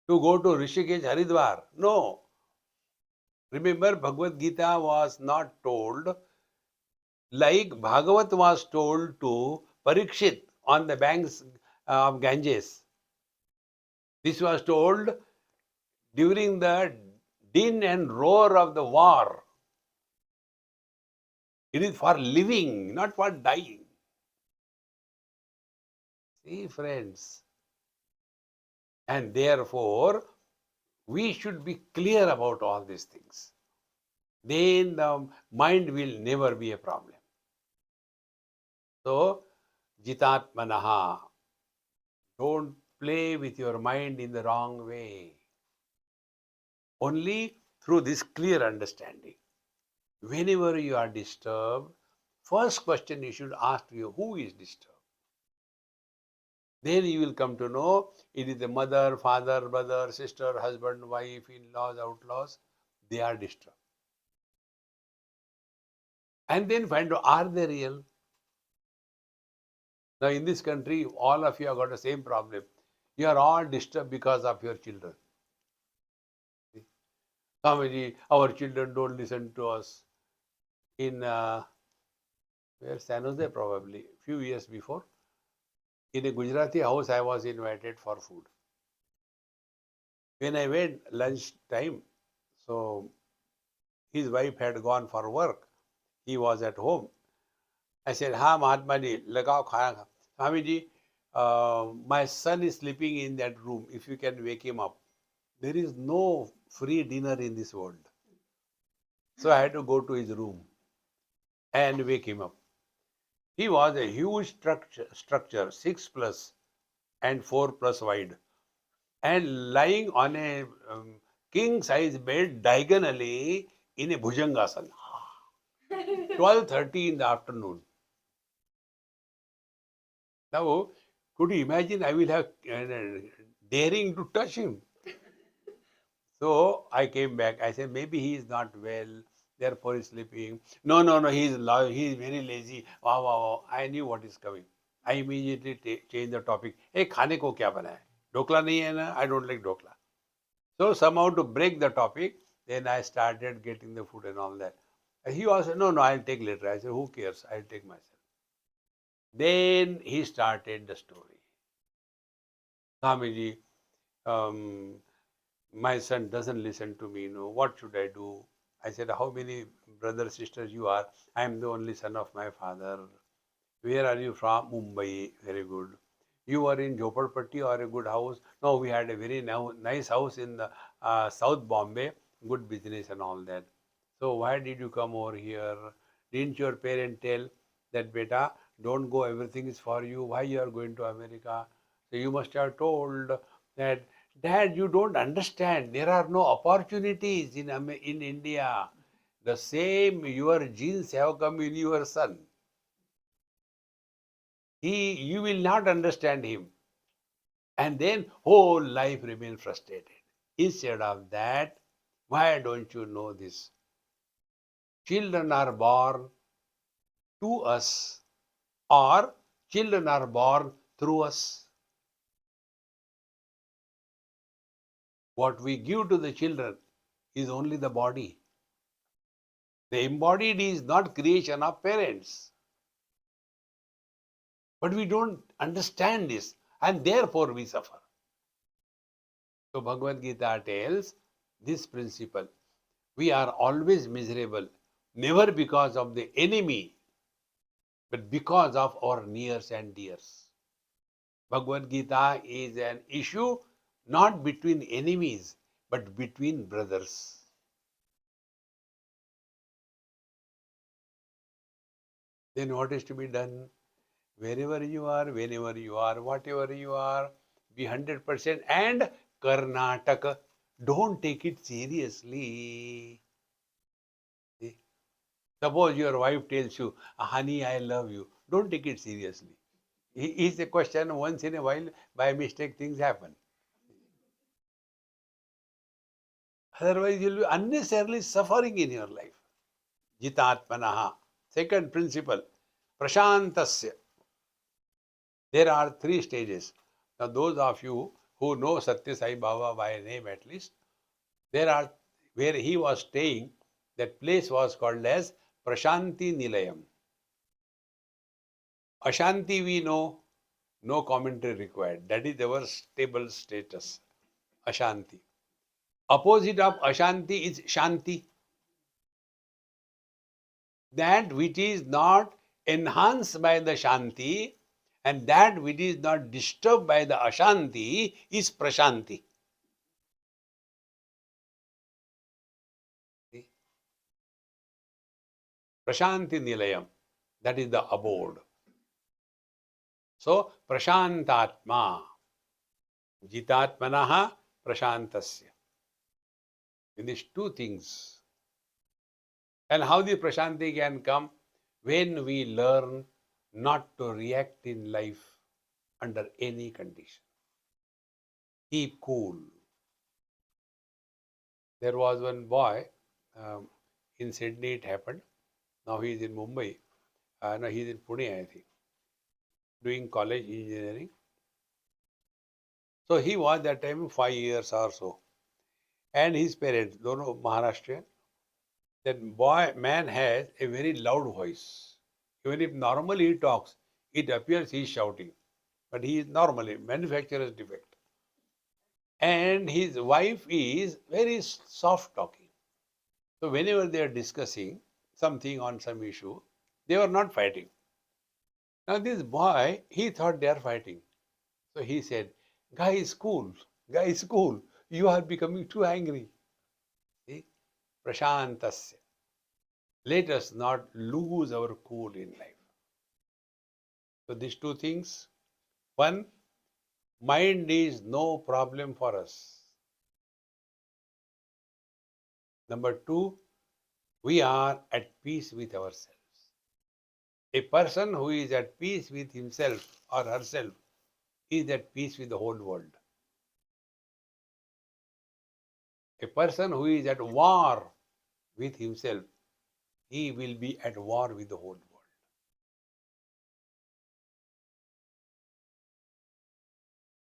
to go to Rishikesh, Haridwar. No. Remember, Bhagavad Gita was not told like Bhagavat was told to Parikshit on the banks of Ganges. This was told during the din and roar of the war. It is for living, not for dying. See, friends. And therefore, we should be clear about all these things. Then the mind will never be a problem. So, Jitatmanaha, don't play with your mind in the wrong way. Only through this clear understanding. Whenever you are disturbed, first question you should ask you, who is disturbed? Then you will come to know it is the mother, father, brother, sister, husband, wife, in-laws, outlaws. They are disturbed. and then find out, are they real? Now, in this country, all of you have got the same problem. You are all disturbed because of your children. Swamiji, our children don't listen to us. In where San Jose, probably few years before, in a Gujarati house, I was invited for food. When I went lunch time, so his wife had gone for work. He was at home. I said, "Ha, Mahatma ji, lagao khana kha." Swamiji, my son is sleeping in that room. If you can wake him up. There is no free dinner in this world. So I had to go to his room and wake him up. He was a huge structure 6 plus and 4 plus wide, and lying on a king size bed diagonally in a Bhujangasana. 12:30 in the afternoon. Now, could you imagine? I will have daring to touch him. So I came back. I said, maybe he is not well, therefore he's sleeping. No, no, no, he is very lazy. Wow, wow, wow. I knew what is coming. I immediately changed the topic. Hey, खाने को क्या बना है? ढोकला नहीं है ना? I don't like dhokla. So somehow to break the topic, then I started getting the food and all that. He was, no, no, I'll take later. I said, who cares? I'll take myself. Then he started the story. Swamiji, um, my son doesn't listen to me. No, what should I do? I said, how many brothers, sisters you are? I am the only son of my father. Where are you from? Mumbai. Very good. You were in Jhopadpatti or a good house? No, we had a very nice house in the South Bombay. Good business and all that. So why did you come over here? Didn't your parent tell that, beta, don't go, everything is for you. Why you are going to America? So you must have told that, Dad, you don't understand. There are no opportunities in India. The same your genes have come in your son. You will not understand him. And then whole life remain frustrated. Instead of that, why don't you know this? Children are born to us, or children are born through us. What we give to the children is only the body. The embodied is not creation of parents. But we don't understand this, and therefore we suffer. So Bhagavad Gita tells this principle. We are always miserable, never because of the enemy, but because of our nears and dears. Bhagavad Gita is an issue not between enemies, but between brothers. Then what is to be done? Wherever you are, whenever you are, whatever you are, be 100%. And Karnataka, don't take it seriously. See? Suppose your wife tells you, honey, I love you. Don't take it seriously. It's a question once in a while, by mistake, things happen. Otherwise, you'll be unnecessarily suffering in your life. Jitatmanaha. Second principle, Prashantasya. There are 3 stages. Now, those of you who know Satya Sai Baba by name at least, there are, where he was staying, that place was called as Prashanti Nilayam. Ashanti we know, no commentary required. That is our stable status. Ashanti. Opposite of Ashanti is Shanti. That which is not enhanced by the Shanti and that which is not disturbed by the Ashanti is Prashanti. See? Prashanti Nilayam. That is the abode. So, Prashantatma. Jitatmanaha Prashantasya. In these 2 things. And how the Prashanti can come? When we learn not to react in life under any condition. Keep cool. There was one boy, in Sydney it happened. Now he is in Mumbai. No, he is in Pune, I think, doing college engineering. So he was that time 5 years or so. And his parents, dono Maharashtrian, that boy man has a very loud voice. Even if normally he talks, it appears he is shouting. But he is normally manufacturer's defect. And his wife is very soft talking. So whenever they are discussing something on some issue, they were not fighting. Now this boy, he thought they are fighting. So he said, guys, cool. Guys, cool. You are becoming too angry. See? Prashantasya. Let us not lose our cool in life. So these two things. One, mind is no problem for us. Number two, we are at peace with ourselves. A person who is at peace with himself or herself is at peace with the whole world. A person who is at war with himself, he will be at war with the whole world.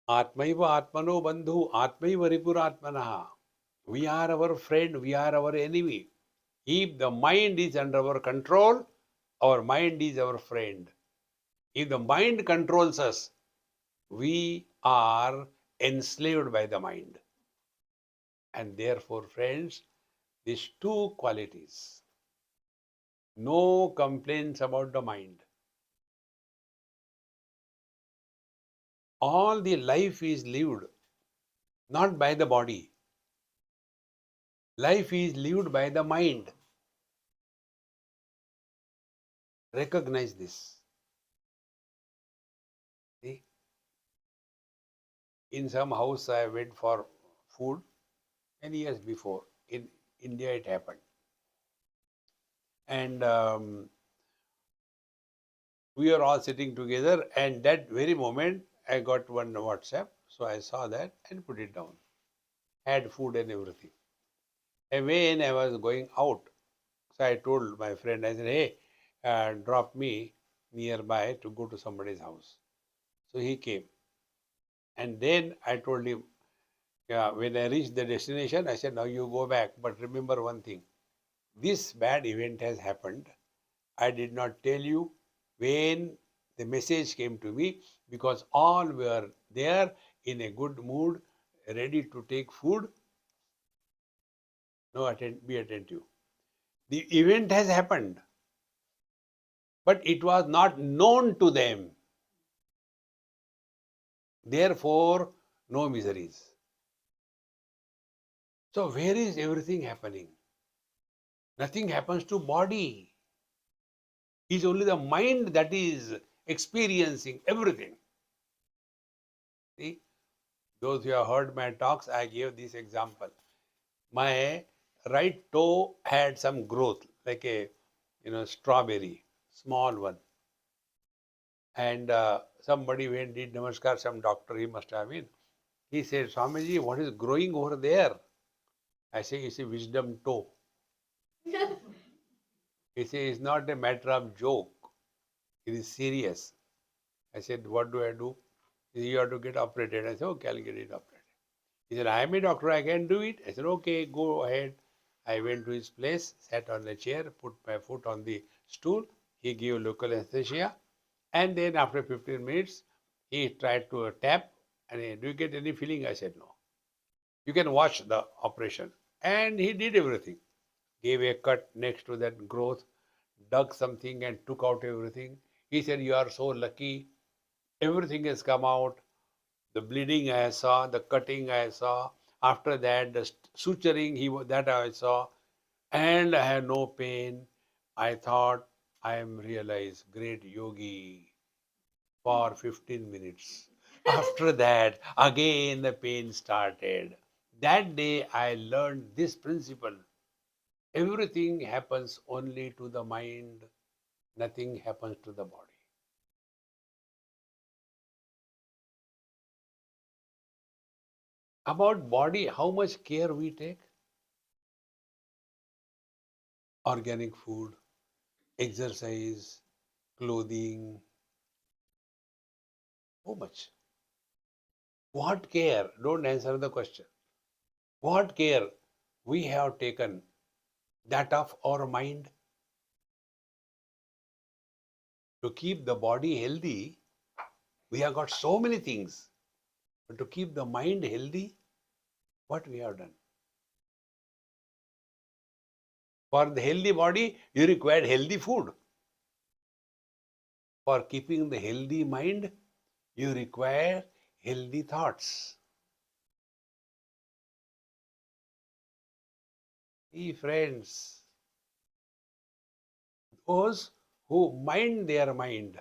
Atmaiva Atmano Bandhu, Atmaiva Ripuratmanaha. We are our friend, we are our enemy. If the mind is under our control, our mind is our friend. If the mind controls us, we are enslaved by the mind. And therefore, friends, these two qualities, no complaints about the mind. All the life is lived not by the body. Life is lived by the mind. Recognize this. See? In some house I went for food many years before. In India it happened. And we were all sitting together, and that very moment I got one WhatsApp. So I saw that and put it down. Had food and everything. And when I was going out, so I told my friend, I said, hey, drop me nearby to go to somebody's house. So he came. And then I told him, yeah, when I reached the destination, I said, now you go back. But remember one thing, this bad event has happened. I did not tell you when the message came to me because all were there in a good mood, ready to take food. No, be attentive. The event has happened, but it was not known to them. Therefore, no miseries. So where is everything happening? Nothing happens to body. It's only the mind that is experiencing everything. See, those who have heard my talks, I gave this example. My right toe had some growth, like a strawberry, small one. And somebody went did namaskar, some doctor he must have been. He said, Swamiji, what is growing over there? I say, it's a wisdom toe. He said, it's not a matter of joke. It is serious. I said, what do I do? He said, you have to get operated. I said, okay, I'll get it operated. He said, I am a doctor, I can do it. I said, okay, go ahead. I went to his place, sat on a chair, put my foot on the stool. He gave local anesthesia. And then after 15 minutes, he tried to tap. And do you get any feeling? I said, no. You can watch the operation. And he did everything. Gave a cut next to that growth, dug something and took out everything. He said, you are so lucky. Everything has come out. The bleeding I saw, the cutting I saw. After that, the suturing that I saw, and I had no pain. I thought I am realized great yogi for 15 minutes. After that, again the pain started. That day I learned this principle. Everything happens only to the mind, nothing happens to the body. About body, how much care we take? Organic food, exercise, clothing, so much. What care? Don't answer the question. What care we have taken that of our mind to keep the body healthy? We have got so many things, but to keep the mind healthy, what we have done? For the healthy body, you require healthy food. For keeping the healthy mind, you require healthy thoughts. See, friends, those who mind their mind,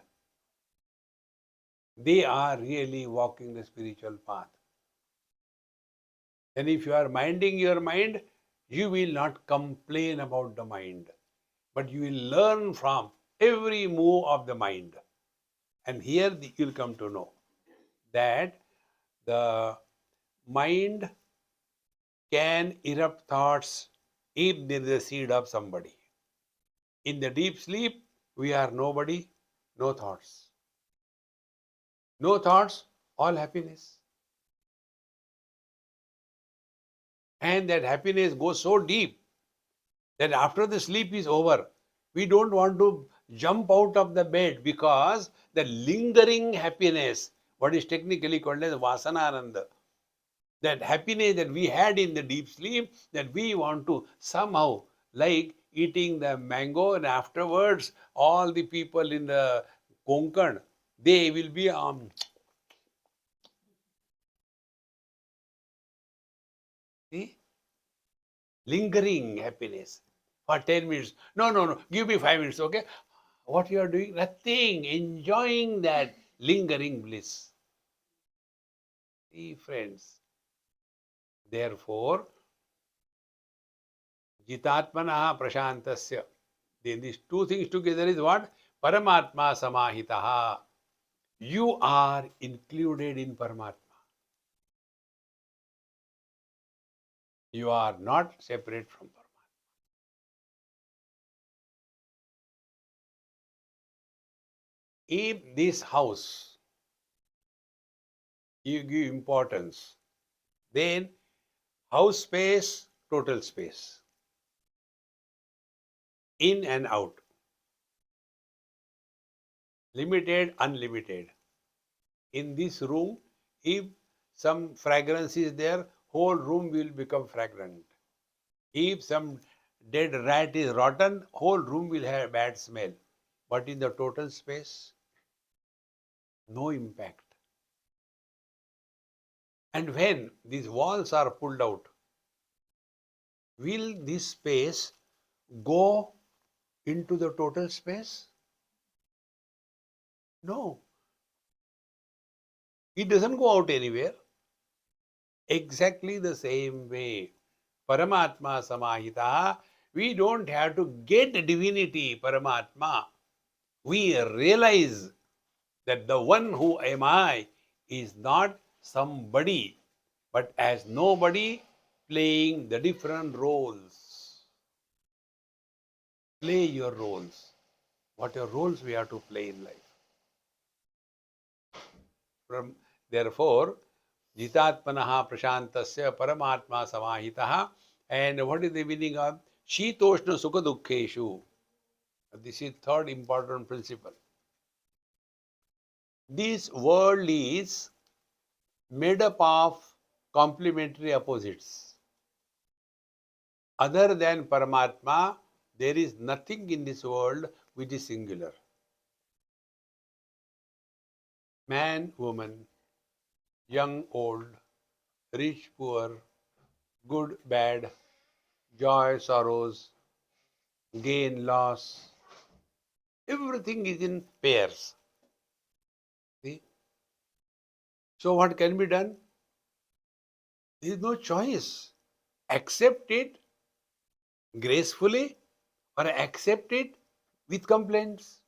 they are really walking the spiritual path. And if you are minding your mind, you will not complain about the mind, but you will learn from every move of the mind. And here you'll come to know that the mind can erupt thoughts if there is a seed of somebody. In the deep sleep, we are nobody, no thoughts. No thoughts, all happiness. And that happiness goes so deep that after the sleep is over, we don't want to jump out of the bed because the lingering happiness, what is technically called as vasanananda, that happiness that we had in the deep sleep, that we want to somehow, like eating the mango, and afterwards all the people in the Konkan, they will be see, lingering happiness for 10 minutes. No, no, no, give me 5 minutes, okay? What you are doing? Nothing, enjoying that lingering bliss. See, friends, therefore, Jitatmanaha Prashantasya. Then these two things together is what? Paramatma Samahitaha. You are included in Paramatma. You are not separate from Paramatma. If this house you give importance, then house space, total space, in and out, limited, unlimited. In this room, if some fragrance is there, whole room will become fragrant. If some dead rat is rotten, whole room will have bad smell. But in the total space, no impact. And when these walls are pulled out, will this space go into the total space? No. It doesn't go out anywhere. Exactly the same way. Paramatma Samahita, we don't have to get divinity, Paramatma. We realize that the one who am I is not somebody, but as nobody playing the different roles. Play your roles. What are roles we have to play in life? Therefore, Jitatmanaha Prashantasya Paramatma Samahitaha. And what is the meaning of Shitoshna Sukha Dukkheshu? This is third important principle. This world is made up of complementary opposites. Other than Paramatma, there is nothing in this world which is singular. Man, woman, young, old, rich, poor, good, bad, joy, sorrows, gain, loss, everything is in pairs. See? So what can be done? There is no choice. Accept it gracefully or accept it with complaints.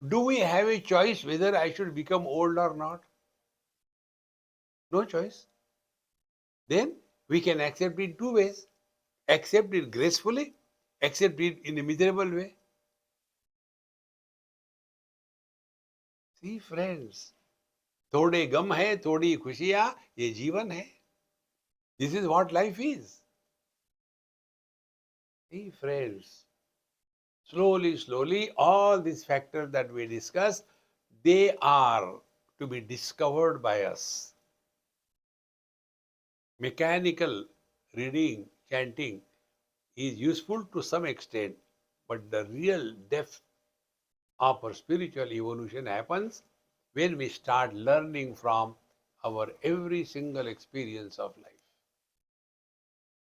Do we have a choice whether I should become old or not? No choice. Then we can accept it two ways. Accept it gracefully accept it in a miserable way? See, friends, थोड़े गम है, थोड़ी खुशियां, ये जीवन है. This is what life is. See, friends, slowly, slowly, all these factors that we discuss, they are to be discovered by us. Mechanical reading, chanting is useful to some extent, but the real depth of our spiritual evolution happens when we start learning from our every single experience of life.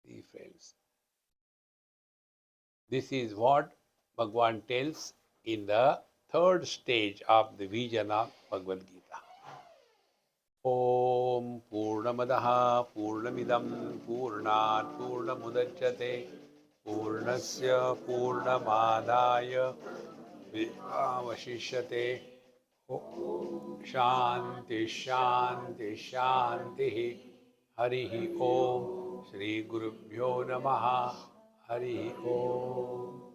See, friends, this is what Bhagwan tells in the third stage of the vision of Bhagavad Gita. ॐ पूर्णमदः पूर्णमिदं पूर्णात् पूर्णमुदच्यते पूर्णस्य पूर्णमादाय अवशिष्यते. शांति शांति शांति. हरिः ओम. श्री गुरुभ्यो नमः. हरिः ओम.